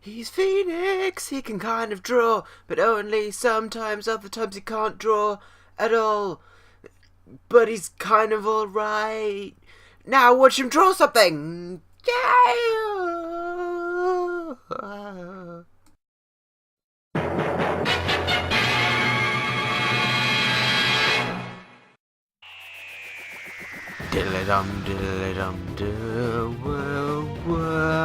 He's Phoenix, he can kind of draw, but only sometimes, other times he can't draw at all. But he's kind of alright. Now watch him draw something! Yeah! Diddly-dum, diddly-dum, do, wow, wow,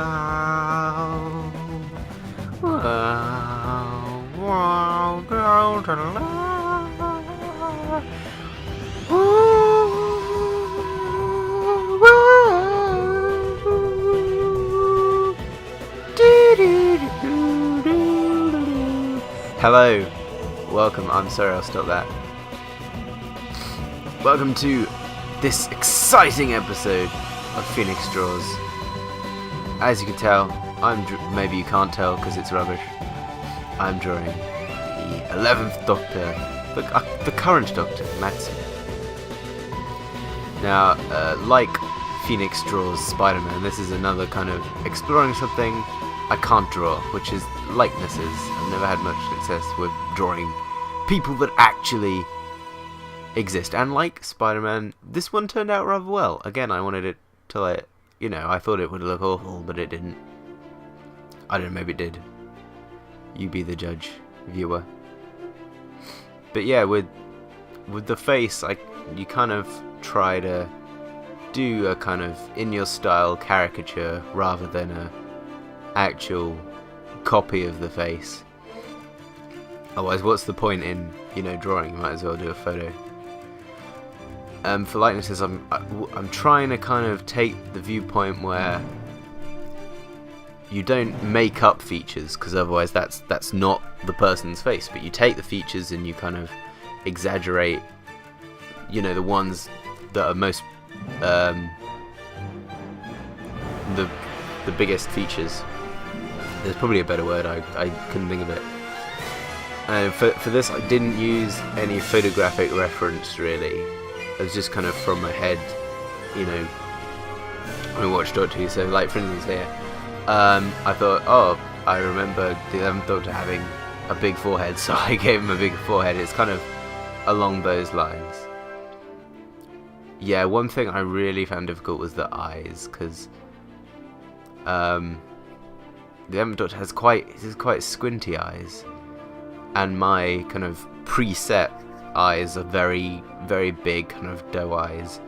wow, wow, hello, welcome. I'm sorry, I'll stop that. Welcome to this exciting episode of Phoenix Draws. As you can tell, maybe you can't tell because it's rubbish. I'm drawing the 11th Doctor, the current Doctor, Matson. Now, like Phoenix Draws Spider-Man, this is another kind of exploring something I can't draw, which is likenesses. I've never had much success with drawing people that actually exist, and like Spider-Man, this one turned out rather well. Again, I wanted it to, I thought it would look awful, but it didn't. I don't know, maybe it did. You be the judge, viewer. But yeah, with the face, you kind of try to do a kind of in your style caricature rather than a actual copy of the face. Otherwise, what's the point in drawing? You might as well do a photo. For likenesses, I'm trying to kind of take the viewpoint where you don't make up features, because otherwise that's not the person's face. But you take the features and you kind of exaggerate, the ones that are most the biggest features. There's probably a better word. I couldn't think of it. And for this, I didn't use any photographic reference really. It was just kind of from my head, when I watched Doctor Who. So, like, for instance here, I thought, I remember the 11th Doctor having a big forehead, so I gave him a big forehead. It's kind of along those lines. Yeah, one thing I really found difficult was the eyes, because the 11th Doctor has quite squinty eyes, and my kind of preset eyes are very, very big, kind of doe eyes.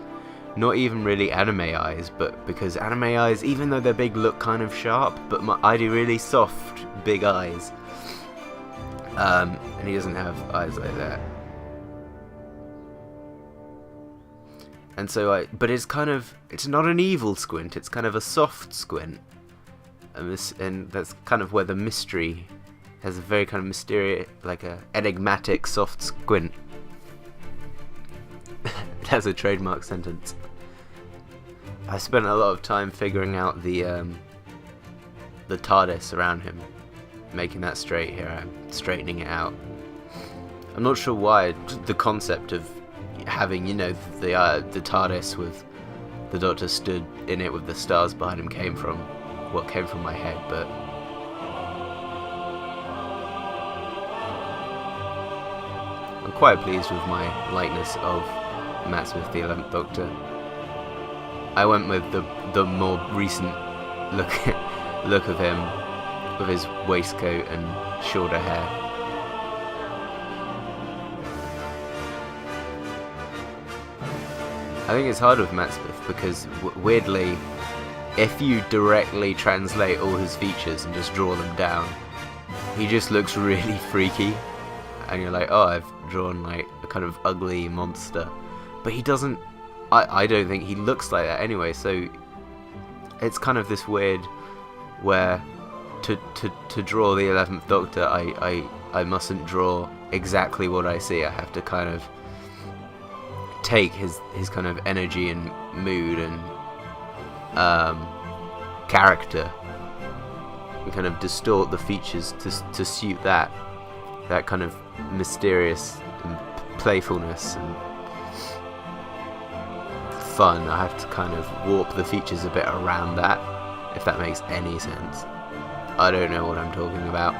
Not even really anime eyes, but because anime eyes, even though they're big, look kind of sharp, but I do really soft, big eyes. And he doesn't have eyes like that. And so but it's not an evil squint, it's kind of a soft squint. And that's kind of where the mystery has a very kind of mysterious, like a enigmatic soft squint. That's a trademark sentence. I spent a lot of time figuring out the TARDIS around him, making that straight. Here I'm straightening it out. I'm not sure why the concept of having the TARDIS with the Doctor stood in it with the stars behind him came from my head, but I'm quite pleased with my likeness of Matt Smith, the 11th Doctor. I went with the more recent look of him, with his waistcoat and shorter hair. I think it's hard with Matt Smith because, weirdly, if you directly translate all his features and just draw them down, he just looks really freaky. And you're like, I've drawn like a kind of ugly monster. But he doesn't, I don't think he looks like that anyway, so it's kind of this weird where to draw the 11th Doctor, I mustn't draw exactly what I see. I have to kind of take his kind of energy and mood and character and kind of distort the features to suit that kind of mysterious and playfulness and fun. I have to kind of warp the features a bit around that, if that makes any sense. I don't know what I'm talking about.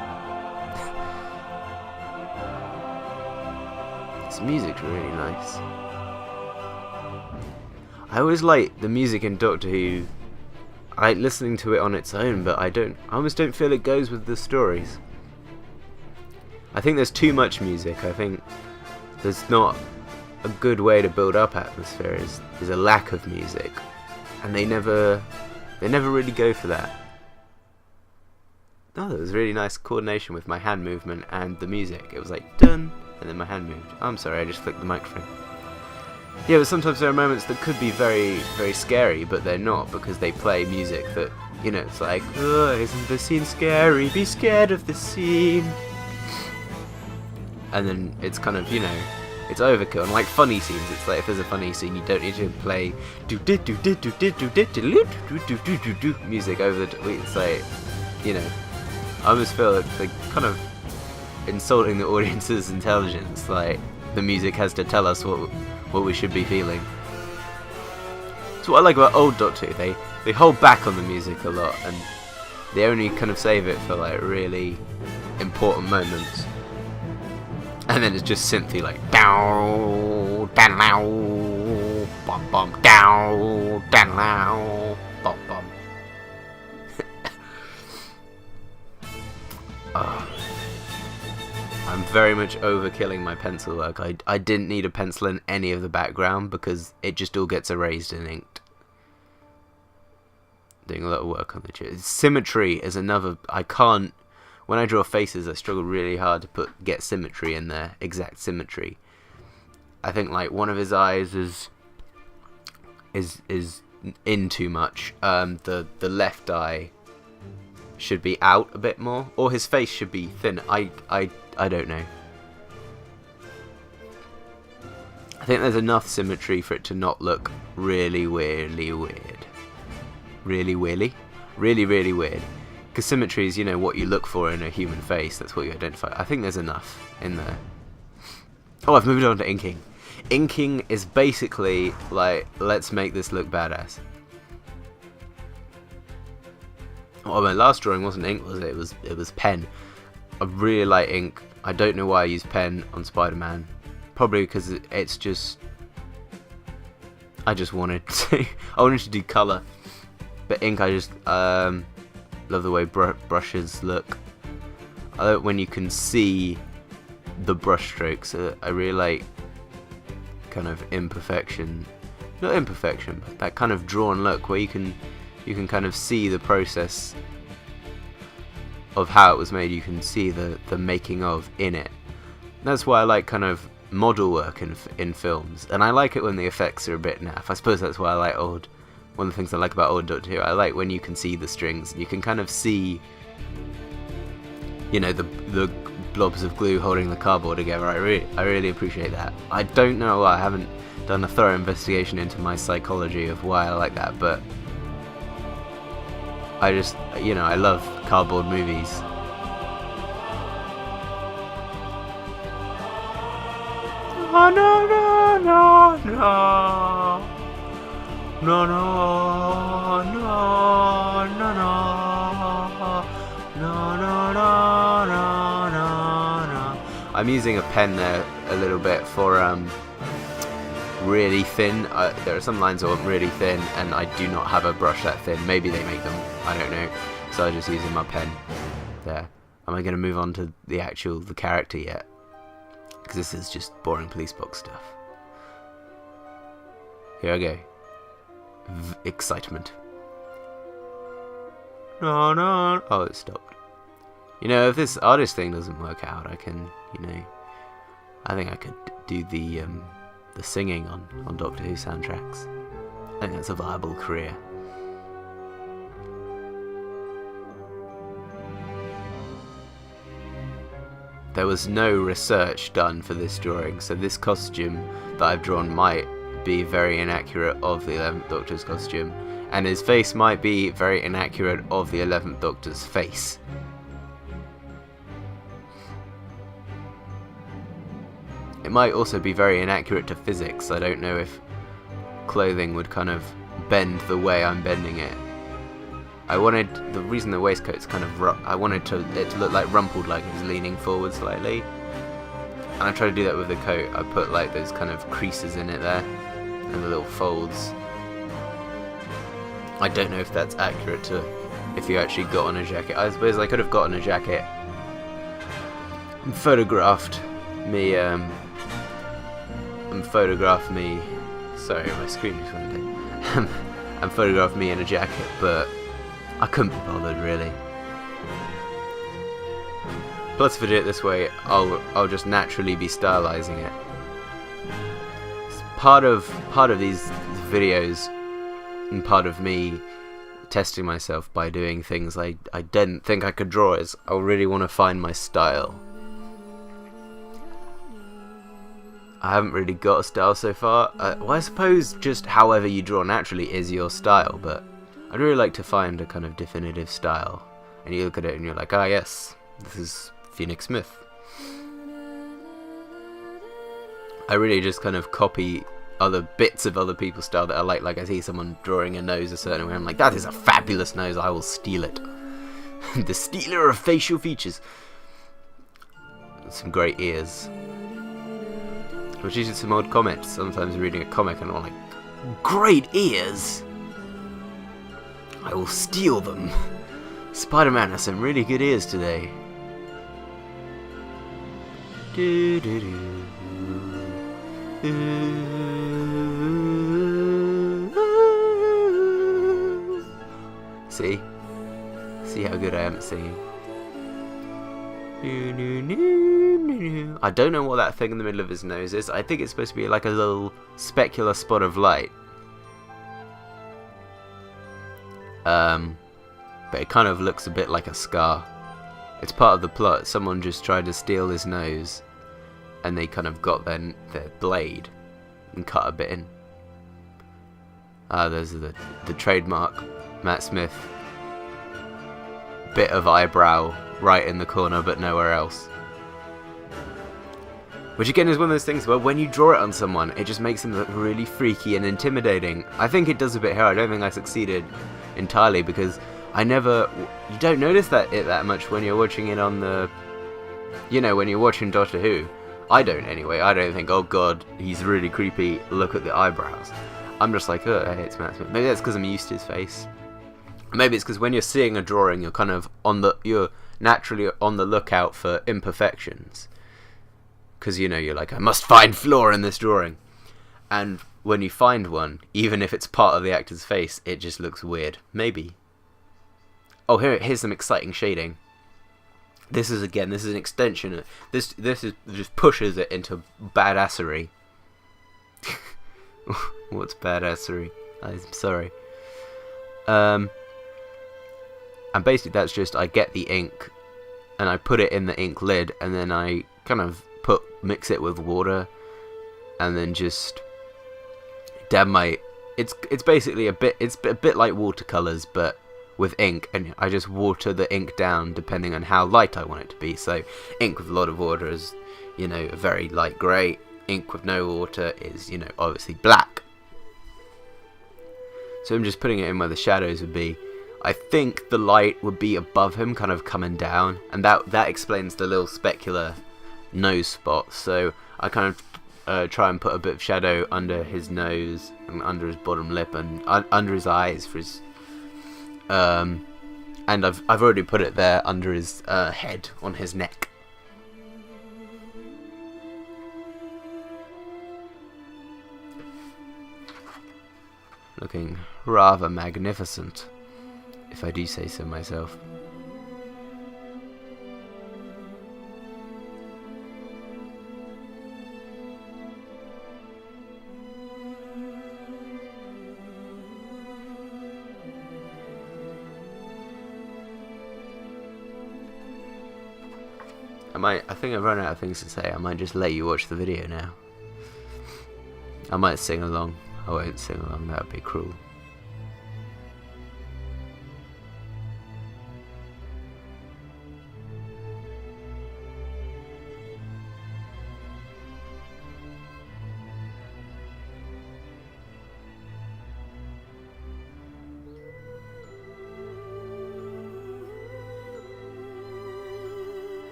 This music's really nice. I always like the music in Doctor Who. I like listening to it on its own, but I almost don't feel it goes with the stories. I think there's too much music. I think there's not a good way to build up atmosphere. Is a lack of music, and they never really go for that. Oh, there was really nice coordination with my hand movement and the music. It was like dun, and then my hand moved. I'm sorry, I just flicked the microphone. Yeah, but sometimes there are moments that could be very, very scary, but they're not, because they play music that, you know, it's like, oh, isn't the scene scary? Be scared of the scene. And then it's kind of, you know, it's overkill. And like funny scenes, it's like if there's a funny scene, you don't need to play music over the. It's like, you know, I almost feel like they're kind of insulting the audience's intelligence. Like the music has to tell us what we should be feeling. It's what I like about old Doctor Who. They hold back on the music a lot, and they only kind of save it for like really important moments. And then it's just synthy, like down, down, down, bum bum, down, down, down, bum bum. I'm very much overkilling my pencil work. I didn't need a pencil in any of the background because it just all gets erased and inked. Doing a lot of work on the chair. Symmetry is another. I can't. When I draw faces, I struggle really hard to get symmetry in there, exact symmetry. I think like one of his eyes is in too much. The left eye should be out a bit more, or his face should be thin. I don't know. I think there's enough symmetry for it to not look really weirdly weird. Really weird. Because symmetry is, you know, what you look for in a human face. That's what you identify. I think there's enough in there. Oh, I've moved on to inking. Inking is basically like, let's make this look badass. Oh, my last drawing wasn't ink, was it? It was pen. I really like ink. I don't know why I use pen on Spider-Man. Probably because it's just. I just wanted to. I wanted to do colour, but ink. I just love the way brushes look. I like when you can see the brush strokes. I really like kind of imperfection. Not imperfection, but that kind of drawn look where you can kind of see the process of how it was made. You can see the making of in it. That's why I like kind of model work in films, and I like it when the effects are a bit naff. I suppose that's why I like old. One of the things I like about old Doctor Who, I like when you can see the strings and you can kind of see, you know, the blobs of glue holding the cardboard together. I really appreciate that. I don't know why. I haven't done a thorough investigation into my psychology of why I like that, but I just, you know, I love cardboard movies. No, no, no, no, no. No, no, no, no, no, no, no, no, no. I'm using a pen there a little bit for really thin. There are some lines I want really thin, and I do not have a brush that thin. Maybe they make them, I don't know. So I'm just using my pen there. Am I going to move on to the character yet? Because this is just boring police box stuff. Here I go. Excitement. No, no. Oh, it stopped. You know, if this artist thing doesn't work out, I can, you know, I think I could do the singing on Doctor Who soundtracks. I think that's a viable career. There was no research done for this drawing, so this costume that I've drawn might be very inaccurate of the 11th Doctor's costume, and his face might be very inaccurate of the 11th Doctor's face. It might also be very inaccurate to physics. I don't know if clothing would kind of bend the way I'm bending it. the reason the waistcoat's kind of I wanted it to look like rumpled, like it was leaning forward slightly. And I tried to do that with the coat. I put like those kind of creases in it there, and the little folds. I don't know if that's accurate to if you actually got on a jacket. I suppose I could have gotten a jacket and photographed me. Sorry, my screen just went dead. And photographed me in a jacket, but I couldn't be bothered really. Plus, if I do it this way, I'll just naturally be stylizing it. It's part of these videos, and part of me testing myself by doing things I didn't think I could draw is I really want to find my style. I haven't really got a style so far. Well, I suppose just however you draw naturally is your style, but I'd really like to find a kind of definitive style. And you look at it and you're like, ah yes, this is Phoenix Smith. I really just kind of copy other bits of other people's style that I like. Like I see someone drawing a nose a certain way, I'm like, that is a fabulous nose, I will steal it. The stealer of facial features. Some great ears. Which is some odd comments. Sometimes reading a comic and I'm like, great ears! I will steal them. Spider-Man has some really good ears today. See? See how good I am at singing. I don't know what that thing in the middle of his nose is. I think it's supposed to be like a little specular spot of light. But it kind of looks a bit like a scar. It's part of the plot. Someone just tried to steal his nose, and they kind of got their blade and cut a bit in. There's the trademark Matt Smith bit of eyebrow right in the corner, but nowhere else. Which again is one of those things where when you draw it on someone, it just makes them look really freaky and intimidating. I think it does a bit here. I don't think I succeeded entirely because you don't notice that much when you're watching it on the, when you're watching Doctor Who. I don't anyway. I don't think, oh god, he's really creepy, look at the eyebrows. I'm just like, oh, hey, it's Matt Smith. Maybe that's because I'm used to his face. Maybe it's because when you're seeing a drawing, you're kind of you're naturally on the lookout for imperfections. Because, you're like, I must find flaw in this drawing. And when you find one, even if it's part of the actor's face, it just looks weird. Maybe. Oh, here's some exciting shading. This is an extension. This is just pushes it into badassery. What's badassery? I'm sorry. And basically that's just, I get the ink and I put it in the ink lid, and then I kind of mix it with water, and then just dab my. It's basically a bit like watercolors, but with ink, and I just water the ink down depending on how light I want it to be. So ink with a lot of water is, a very light grey. Ink with no water is, obviously black. So I'm just putting it in where the shadows would be. I think the light would be above him, kind of coming down, and that explains the little specular nose spot. So I kind of try and put a bit of shadow under his nose and under his bottom lip and under his eyes for his. And I've already put it there under his head, on his neck. Looking rather magnificent, if I do say so myself. I think I've run out of things to say. I might just let you watch the video now. I might sing along. I won't sing along, that would be cruel.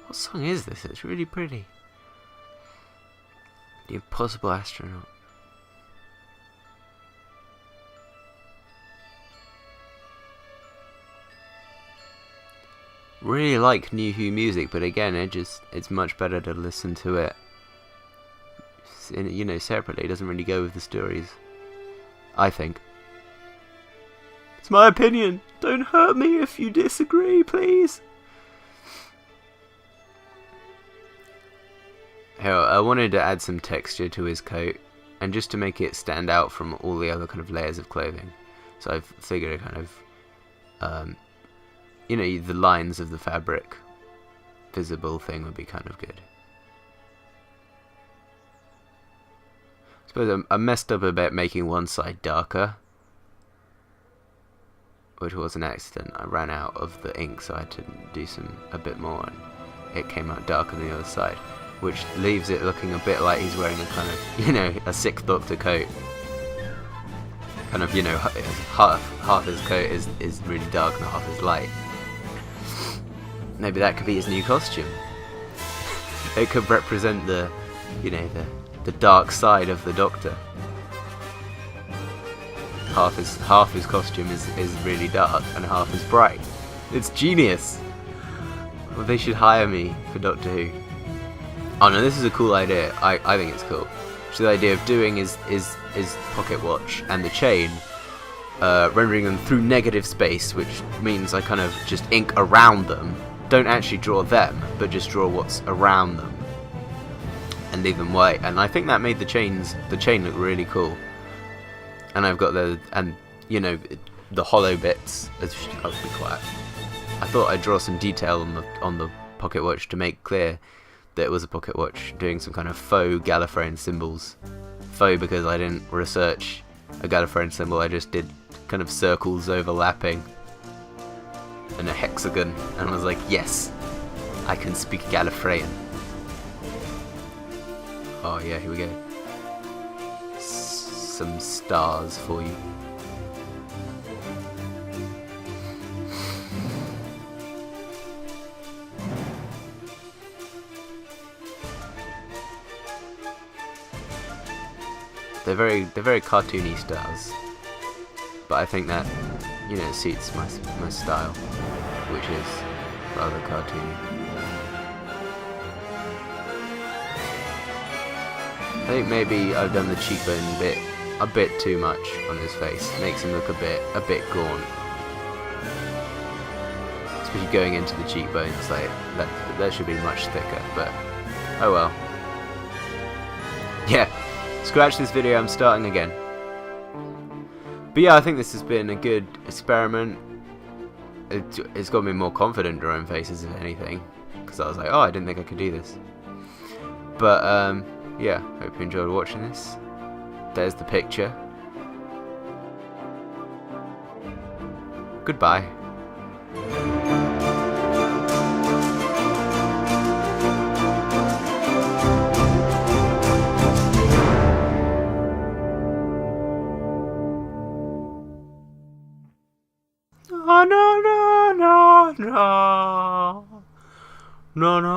What song is this? It's really pretty. The Impossible Astronaut. Really like New Who music, but again, it's much better to listen to it, you know, separately. It doesn't really go with the stories, I think. It's my opinion. Don't hurt me if you disagree, please. Here, I wanted to add some texture to his coat, and just to make it stand out from all the other kind of layers of clothing. So I figured a kind of, you know, the lines of the fabric visible thing would be kind of good. I suppose I messed up a bit making one side darker, which was an accident. I ran out of the ink, so I had to do a bit more, and it came out dark on the other side, which leaves it looking a bit like he's wearing a kind of, you know, a Sixth Doctor coat. Kind of, you know, half his coat is really dark and half is light. Maybe that could be his new costume. It could represent the, you know, the dark side of the Doctor. Half his costume is really dark and half is bright. It's genius. Well, they should hire me for Doctor Who. Oh no, this is a cool idea. I think it's cool. So the idea of doing is pocket watch and the chain, rendering them through negative space, which means I kind of just ink around them. Don't actually draw them, but just draw what's around them and leave them white. And I think that made the chain look really cool. And I've got you know, the hollow bits. I'll be quiet. I thought I'd draw some detail on the pocket watch to make clear that it was a pocket watch, doing some kind of faux Gallifreyan symbols. Faux because I didn't research a Gallifreyan symbol, I just did kind of circles overlapping and a hexagon, and I was like, yes, I can speak Gallifreyan. Oh yeah, here we go. Some stars for you. They're very cartoony stars, but I think that, you know, suits my style, which is rather cartoony. I think maybe I've done the cheekbone a bit too much on his face. Makes him look a bit gaunt, especially going into the cheekbones. Like that should be much thicker, but oh well. Yeah. Scratch this video, I'm starting again. But yeah, I think this has been a good experiment. It's got me more confident drawing faces, if anything, because I was like, oh, I didn't think I could do this. But yeah, hope you enjoyed watching this. There's the picture. Goodbye. No, no, no, no, no, no, no.